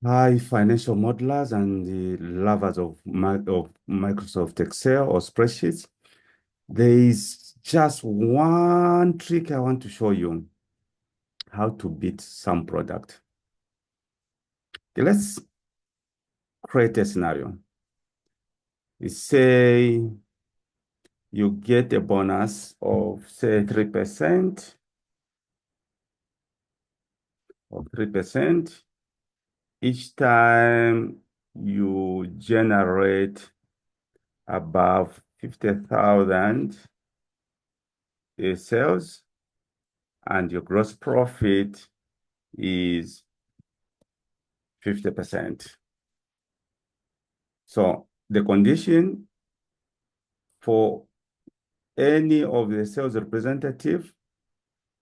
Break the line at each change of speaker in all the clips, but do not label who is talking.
Hi, financial modelers and the lovers of Microsoft Excel or spreadsheets. There is just one trick I want to show you how to beat some product. Okay, let's create a scenario. We say you get a bonus of say 3% or 3% each time you generate above 50,000 sales, and your gross profit is 50%. So the condition for any of the sales representative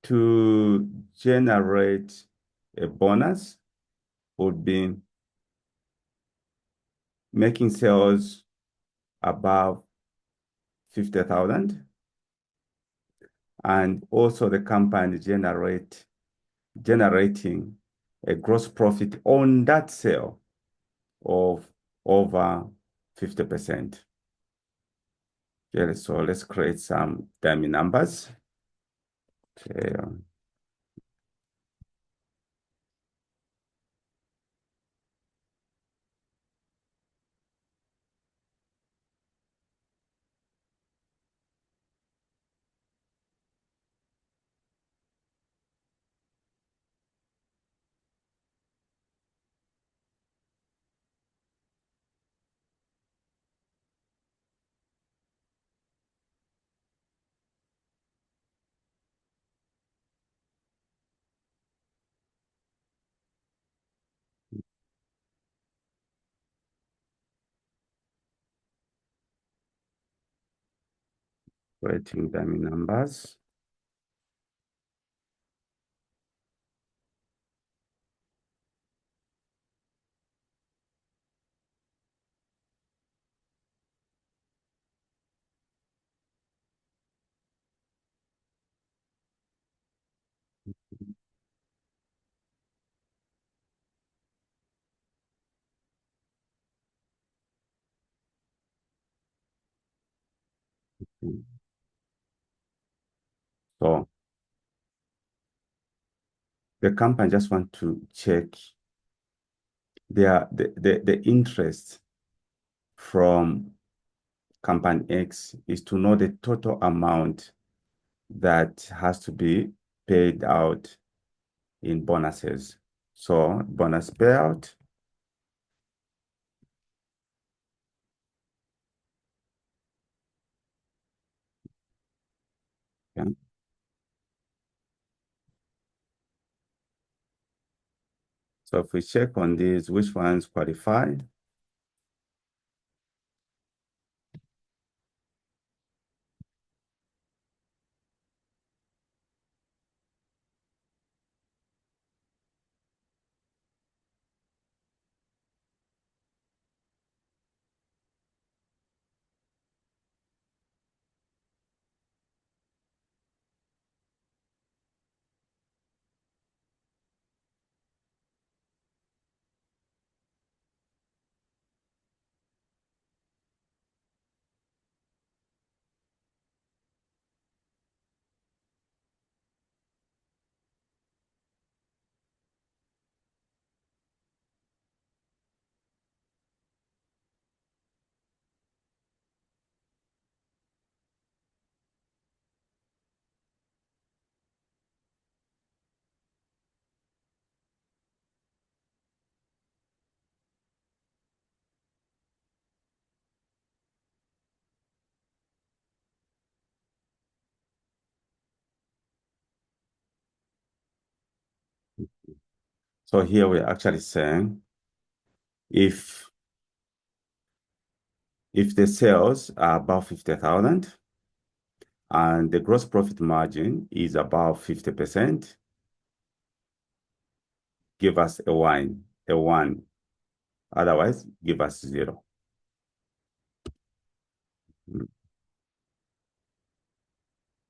to generate a bonus would be making sales above 50,000, and also the company generating a gross profit on that sale of over 50%. Okay, so let's create some dummy numbers. Okay. Creating dummy numbers. So the company just want to check the interest from company X is to know the total amount that has to be paid out in bonuses. So bonus payout. Yeah. So if we check on these, which ones qualify? So here we're actually saying if the sales are above 50,000 and the gross profit margin is above 50%, give us a one. Otherwise, give us 0.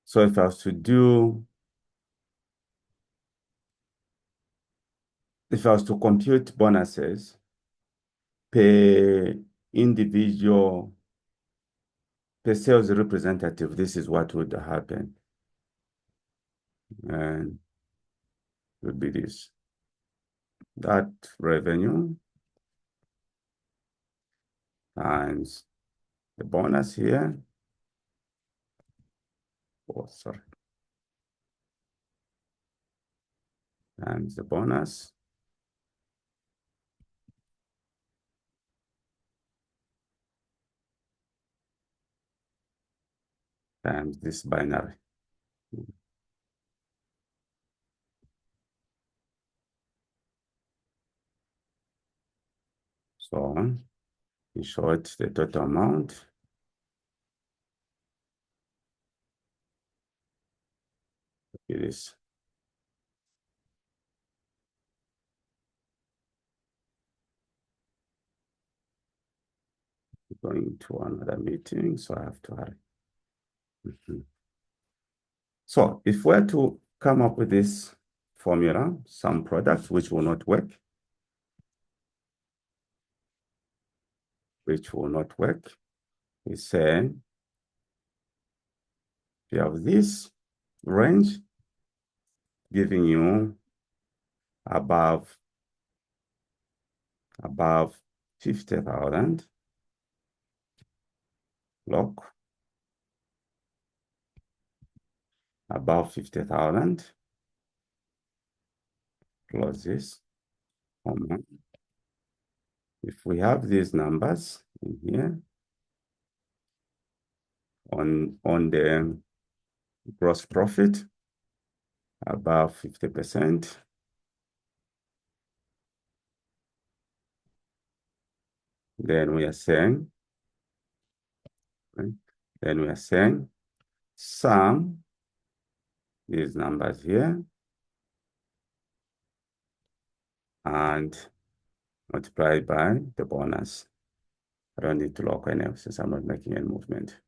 So if I was to do if I was to compute bonuses per individual, per sales representative, this is what would happen. And would be this. That revenue times the bonus here. Oh, sorry. Times the bonus. Times this binary. So in short, the total amount is going to another meeting, so I have to hurry. So if we're to come up with this formula, some product which will not work, we say you have this range giving you above 50,000 lock, above 50,000, close this, comma. If we have these numbers in here on the gross profit, above 50%, then we are saying, sum these numbers here and multiply by the bonus. I don't need to lock any since I'm not making any movement.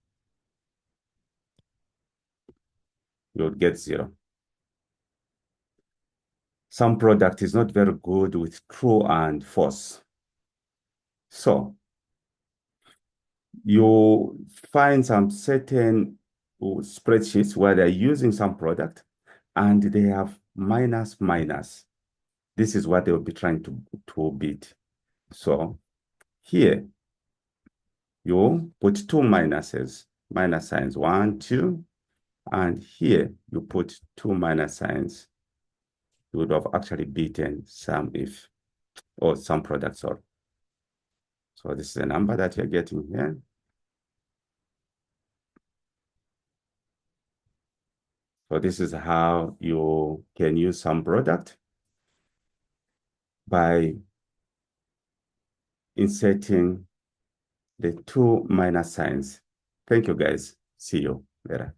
You'll get 0. Some product is not very good with true and false. So you find some certain spreadsheets where they're using some product and they have minus minus. This is what they will be trying to beat. So here you put two minuses, minus signs, 1, 2, and here you put two minus signs. You would have actually beaten some if, or some products. Or so this is the number that you're getting here. So this is how you can use some product by inserting the two minus signs. Thank you, guys. See you later.